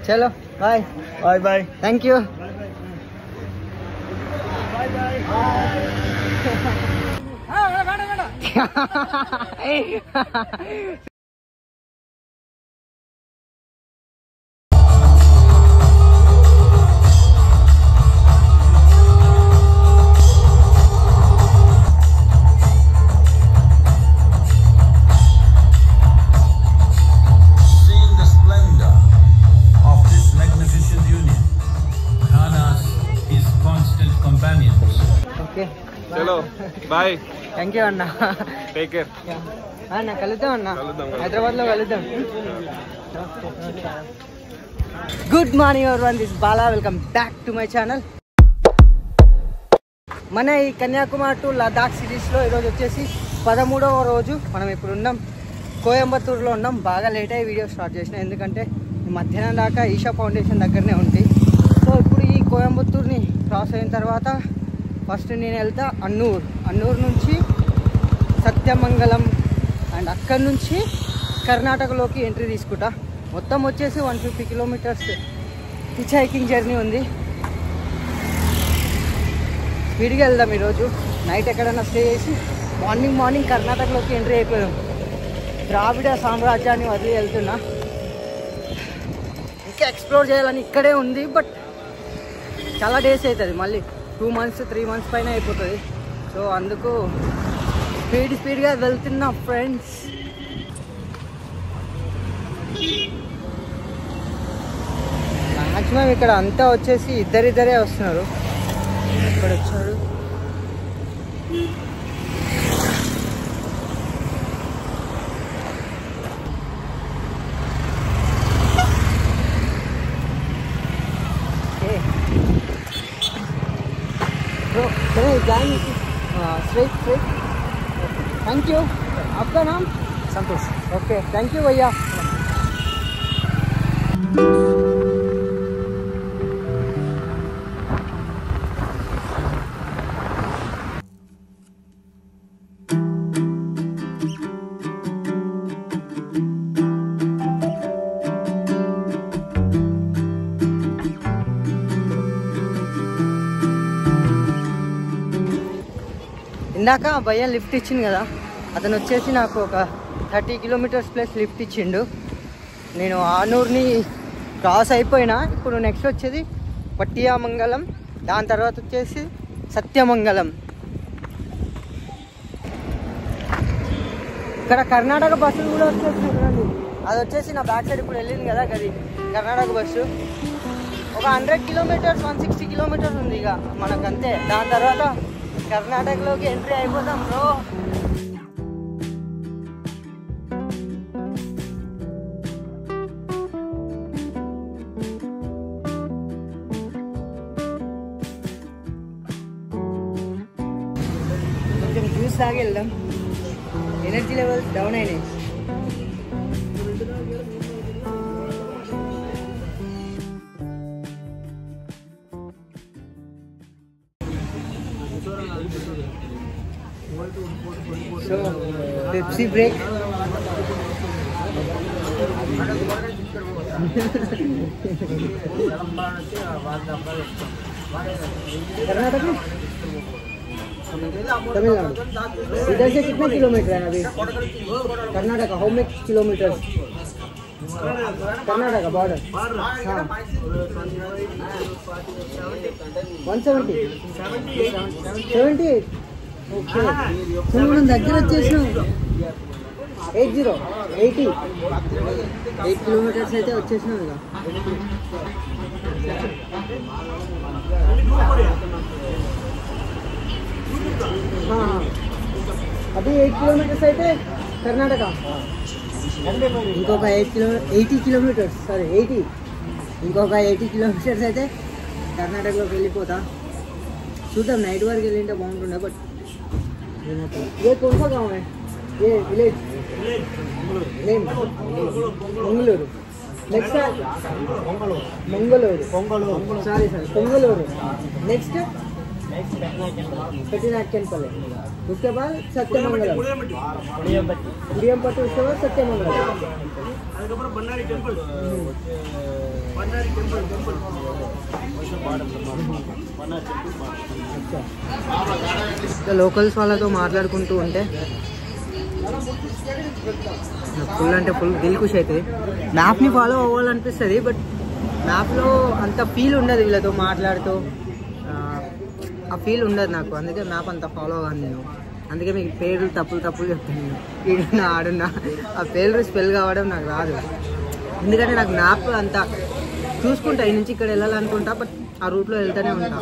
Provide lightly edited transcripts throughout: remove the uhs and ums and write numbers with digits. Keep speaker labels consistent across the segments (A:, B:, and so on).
A: चलो bye
B: bye bye
A: thank you
B: चलो bye
A: thank you अन्ना
B: टेक केयर
A: अन्ना कलुद्दाम अन्ना हैदराबाद లో కలుద్దాం good morning everyone this Bala welcome back to my channel మన ఈ కన్యాకుమారి టు లదాఖ్ సిరీస్లో ఈరోజు వచ్చేసి 13వ రోజు మనం ఇప్పుడు ఉన్నాం కోయంబత్తూరులో ఉన్నాం బాగా లేట్ అయ్యి వీడియో స్టార్ట్ చేసిన ఎందుకంటే మధ్యాహ్నం దాకా ఈషా ఫౌండేషన్ దగ్గరనే ఉంది సో ఇప్పుడు ఈ కోయంబత్తూరుని క్రాస్ అయిన తర్వాత ఫస్ట్ నేను వెళ్తా అన్నూరు నుంచి సత్యమంగళం అండ్ అక్కడి నుంచి కర్ణాటకలోకి ఎంట్రీ తీసుకుంటా మొత్తం వచ్చేసి 150 కిలోమీటర్స్ హిచ్ హైకింగ్ జర్నీ ఉంది స్పీడ్గా వెళ్దాం ఈరోజు నైట్ ఎక్కడైనా స్టే చేసి మార్నింగ్ కర్ణాటకలోకి ఎంట్రీ అయిపోయాం ద్రావిడ సామ్రాజ్యాన్ని వదిలి వెళ్తున్నా ఇంకా ఎక్స్ప్లోర్ చేయాలని ఇక్కడే ఉంది బట్ చాలా డేస్ అవుతుంది మళ్ళీ 2 months 3 months పైన అయిపోతుంది సో అందుకు స్పీడ్గా వెళ్తున్నా ఫ్రెండ్స్ మ్యాక్సిమం ఇక్కడ అంతా వచ్చేసి ఇద్దరిద్దరే వస్తున్నారు ఇక్కడ వచ్చారు Bro, can I join you? Straight. Thank you. आपका नाम?
B: संतोष
A: Okay, thank you भैया. ఇందాక భయ్య లిఫ్ట్ ఇచ్చింది కదా అతను వచ్చేసి నాకు ఒక 30 కిలోమీటర్స్ ప్లస్ లిఫ్ట్ ఇచ్చిండు నేను ఆనూరుని క్రాస్ అయిపోయినా ఇప్పుడు నెక్స్ట్ వచ్చేది పట్టియామంగళం దాని తర్వాత వచ్చేసి సత్యమంగళం ఇక్కడ కర్ణాటక బస్సులు కూడా వచ్చేసి అది వచ్చేసి నా బ్యాక్ సైడ్ ఇప్పుడు వెళ్ళింది కదా అది కర్ణాటక బస్సు ఒక 100 కిలోమీటర్స్ 160 కిలోమీటర్స్ ఉంది ఇక మనకంతే దాని తర్వాత కర్ణాటకలోకి ఎంట్రీ అయిపోతాం బ్రో కొంచెం జ్యూస్ తాగి వెళ్దాం ఎనర్జీ లెవెల్స్ డౌన్ అయినాయి So, Pepsi break. कर्नाटक में तमिलनाडु इधर से कितना किलोमीटर है अभी Karnataka how much kilometre Karnataka border हाँ 170 ఓకే మనం దగ్గర వచ్చేసినాం 80 కిలోమీటర్స్ అయితే వచ్చేసినాం ఇక అది 8 కిలోమీటర్స్ అయితే కర్ణాటక ఇంకొక 80 కిలోమీటర్స్ సారీ 80 ఇంకొక 80 కిలోమీటర్స్ అయితే కర్ణాటకలోకి వెళ్ళిపోతా చూద్దాం నైట్ వరకు వెళ్ళింటే బాగుంటుండే బట్ ये कौन सा गाँव है ये village name Mangaluru next Mangaluru sorry Mangaluru next Petinakkenpalli उसके बाद सत्यमंगलम उड़ियमपट्टी उसके बाद सत्यमंगलम లోకల్స్ వాళ్ళతో మాట్లాడుకుంటూ ఉంటే ఫుల్ అంటే ఫుల్ దిల్ ఖుషి అవుతుంది. మ్యాప్ని ఫాలో అవ్వాలనిపిస్తుంది, బట్ మ్యాప్లో అంత ఫీల్ ఉండదు. వీళ్ళతో మాట్లాడుతూ ఆ ఫీల్ ఉండదు నాకు. అందుకే మ్యాప్ అంత ఫాలో అవ్వను నేను. అందుకే మీకు పేర్లు తప్పులు చెప్తాను. ఈడున్నా ఆడున్నా ఆ పేర్లు స్పెల్ కావడం నాకు రాదు. ఎందుకంటే నాకు మ్యాప్ అంత చూసుకుంటా, ఈ నుంచి ఇక్కడ వెళ్ళాలనుకుంటా, బట్ ఆ రూట్లో వెళ్తూనే ఉంటా.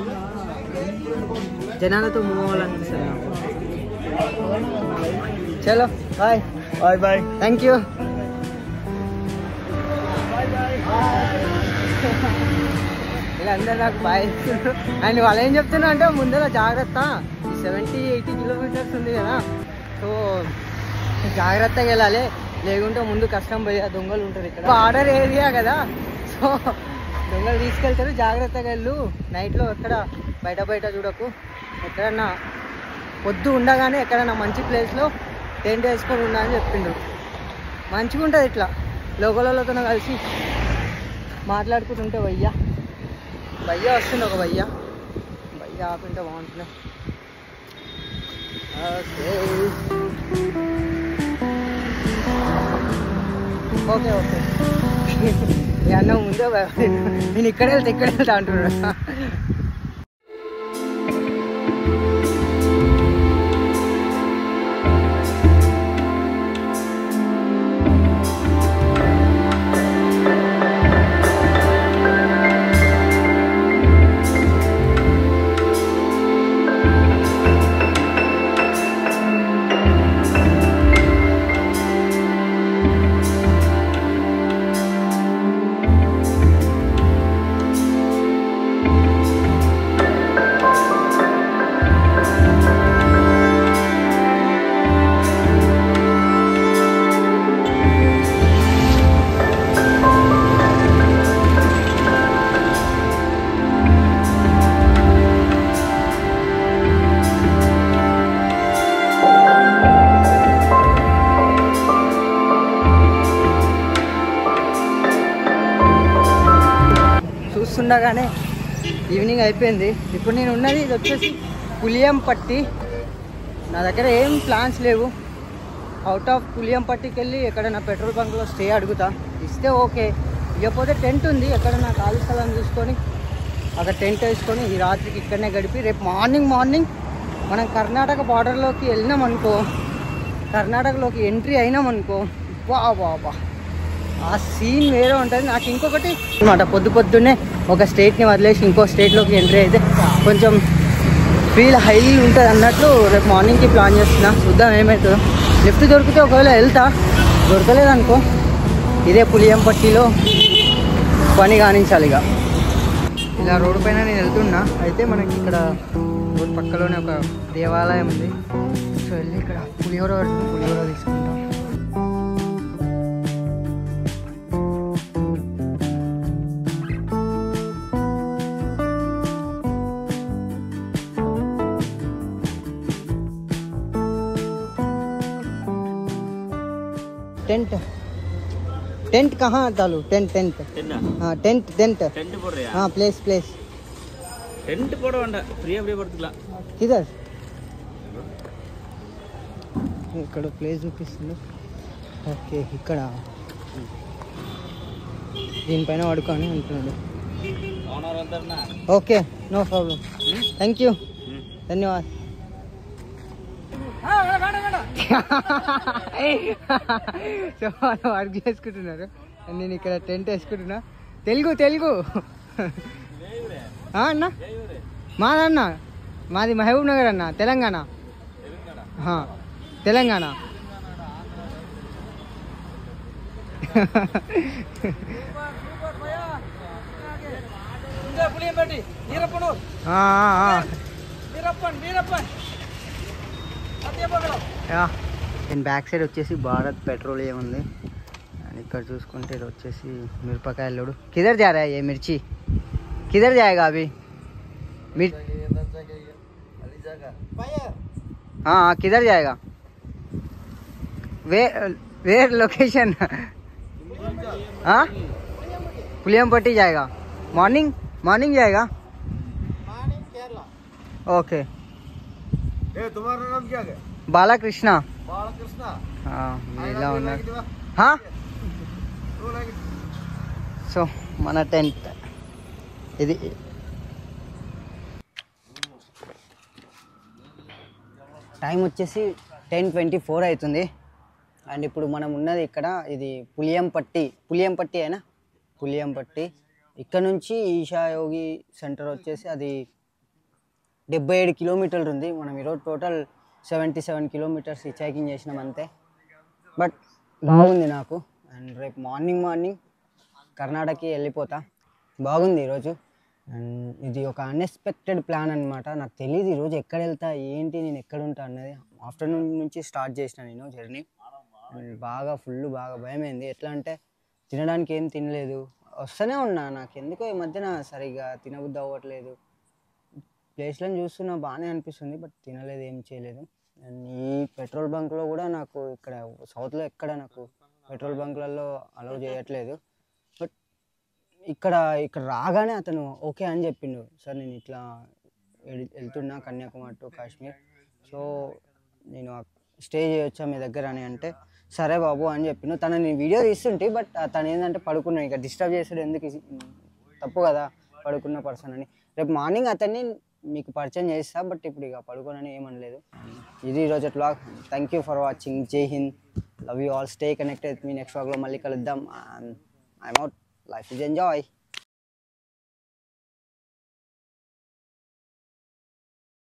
A: జనాలతో మూవ్ అవ్వాలనిపిస్తుంది నాకు. చలో bye
B: bye bye.
A: Thank you. వీళ్ళందరూ నాకు బాయ్. అండ్ వాళ్ళు ఏం చెప్తున్నా అంటే ముందర జాగ్రత్త, 70-80 కిలోమీటర్స్ ఉంది కదా, సో జాగ్రత్తగా వెళ్ళాలి, లేకుంటే ముందు కష్టం పోయా, దొంగలు ఉంటారు ఇక్కడ. బార్డర్ ఏరియా కదా, సో దొంగలు తీసుకెళ్తారు, జాగ్రత్తగా వెళ్ళు. నైట్లో ఎక్కడ బయట చూడకు. ఎక్కడన్నా పొద్దు ఉండగానే ఎక్కడన్నా మంచి ప్లేస్లో టెంట్ వేసుకొని ఉన్నా అని చెప్పిండు. మంచిగా ఉంటుంది ఇట్లా లోకలతో కలిసి మాట్లాడుకుంటుంటే. భయ్యా వస్తుంది, ఒక భయ్యా ఆపింటే బాగుంటుంది. ఓకే అన్న ముందే నేను ఇక్కడ వెళ్తా అంటున్నాడు. చూస్తుండగానే ఈవినింగ్ అయిపోయింది. ఇప్పుడు నేను ఉన్నది ఇది వచ్చేసి పులియంపట్టి. నా దగ్గర ఏం ప్లాన్స్ లేవు. అవుట్ ఆఫ్ పులియంపట్టికి వెళ్ళి ఎక్కడైనా పెట్రోల్ బంక్లో స్టే అడుగుతా, ఇస్తే ఓకే, ఇకపోతే టెంట్ ఉంది ఎక్కడైనా ఖాళీ స్థలం చూసుకొని అక్కడ టెంట్ వేసుకొని ఈ రాత్రికి ఇక్కడనే గడిపి రేపు మార్నింగ్ మనం కర్ణాటక బార్డర్లోకి వెళ్ళినామనుకో, కర్ణాటకలోకి ఎంట్రీ అయినామనుకో, బాబా ఆ సీన్ వేరే ఉంటుంది. నాకు ఇంకొకటి అనమాట, పొద్దున్నే ఒక స్టేట్ని వదిలేసి ఇంకో స్టేట్లోకి ఎంట్రీ అయితే కొంచెం ఫీల్ హై ఉంటుంది అన్నట్లు రేపు మార్నింగ్కి ప్లాన్ చేస్తున్నా. చూద్దాం ఏమవుతుందో. లిఫ్ట్ దొరికితే ఒకవేళ వెళ్తా, దొరకలేదనుకో ఇదే పులియంపట్టిలో పని కానించాలి. ఇక ఇలా రోడ్డు పైన నేను వెళ్తున్నా. అయితే మనకి ఇక్కడ రోడ్ పక్కలోనే ఒక దేవాలయం ఉంది. సో వెళ్ళి ఇక్కడ పులిహోర తీసుకుంటాం. टेंट कहाँ डालू? टेंट हाँ टेंट बोल रहे हैं। हाँ प्लेस टेंट फ्री किधर ఇక్కడ ప్లేస్ చూపిస్తుంది. ఓకే ఇక్కడ దీనిపైన పడుకొని అంటున్నాడు. Okay no problem, thank you, ధన్యవాద్. సో వాళ్ళు వర్క్ చేసుకుంటున్నారు, నేను ఇక్కడ టెంట్ వేసుకుంటున్నా. తెలుగు అన్న, మాదన్న మాది మహబూబ్ నగర్ అన్న, తెలంగాణ. నేను బ్యాక్ సైడ్ వచ్చేసి భారత్ పెట్రోలియం ఉంది. అండ్ ఇక్కడ చూసుకుంటే ఇది వచ్చేసి మిరపకాయల లోడు. కిధర్ जा रहा है ये मिर्ची? किधर जाएगा अभी? हाँ किधर जाएगा? Where location? हाँ पुलियमपट्टी जाएगा. मॉर्निंग जाएगा ओके
B: तुम्हारा नाम क्या है?
A: बालाकृष्णा
B: बालकृष्ण.
A: ఇలా ఉన్నారు సో మన టెంట్ ఇది టైం వచ్చేసి 10:24 అవుతుంది. అండ్ ఇప్పుడు మనం ఉన్నది ఇక్కడ ఇది పులియంపట్టి అయినా పులియంపట్టి. ఇక్కడ నుంచి ఈషా యోగి సెంటర్ వచ్చేసి అది 77 కిలోమీటర్లు ఉంది. మనం ఈరోజు టోటల్ 77 కిలోమీటర్స్ హిచైకింగ్ చేసినాం అంతే. బట్ బాగుంది నాకు. అండ్ రేపు మార్నింగ్ కర్ణాటకకి వెళ్ళిపోతా. బాగుంది ఈరోజు. అండ్ ఇది ఒక అన్ఎక్స్పెక్టెడ్ ప్లాన్ అనమాట. నాకు తెలియదు ఈరోజు ఎక్కడ వెళ్తా ఏంటి నేను ఎక్కడ ఉంటా అన్నది. ఆఫ్టర్నూన్ నుంచి స్టార్ట్ చేసిన నేను జర్నీ. బాగా భయమైంది. ఎట్లా అంటే తినడానికి ఏం తినలేదు, వస్తూనే ఉన్నా. నాకు ఎందుకో ఈ మధ్యన సరిగ్గా తినబుద్ధి అవ్వట్లేదు. ప్లేస్లను చూస్తున్నా బాగానే అనిపిస్తుంది, బట్ తినలేదు, ఏం చేయలేదు. అండ్ ఈ పెట్రోల్ బంక్లో కూడా నాకు ఇక్కడ సౌత్లో ఎక్కడ నాకు పెట్రోల్ బంక్లలో అలౌ చేయట్లేదు. బట్ ఇక్కడ రాగానే అతను ఓకే అని చెప్పిండు. సార్ నేను ఇట్లా వెళ్తున్నా కన్యాకుమారి టు కాశ్మీర్, సో నేను స్టే చేయొచ్చా మీ దగ్గర అని అంటే సరే బాబు అని చెప్పిండు. తనని వీడియో తీస్తుంటే బట్ తను ఏంటంటే పడుకున్నాను. ఇక డిస్టర్బ్ చేసాడు, ఎందుకు తప్పు కదా పడుకున్న పర్సన్ అని. రేపు మార్నింగ్ అతన్ని మీకు పరిచయం చేస్తా, బట్ ఇప్పుడు ఇక పడుకోనని ఏమనలేదు. ఇది ఈరోజు vlog. Thank you for watching. Jai Hind, love you all. Stay connected. మీ నెక్స్ట్ వ్లాగ్లో మళ్ళీ కలుద్దాం. ఐఎమ్ అవుట్. Life is enjoy.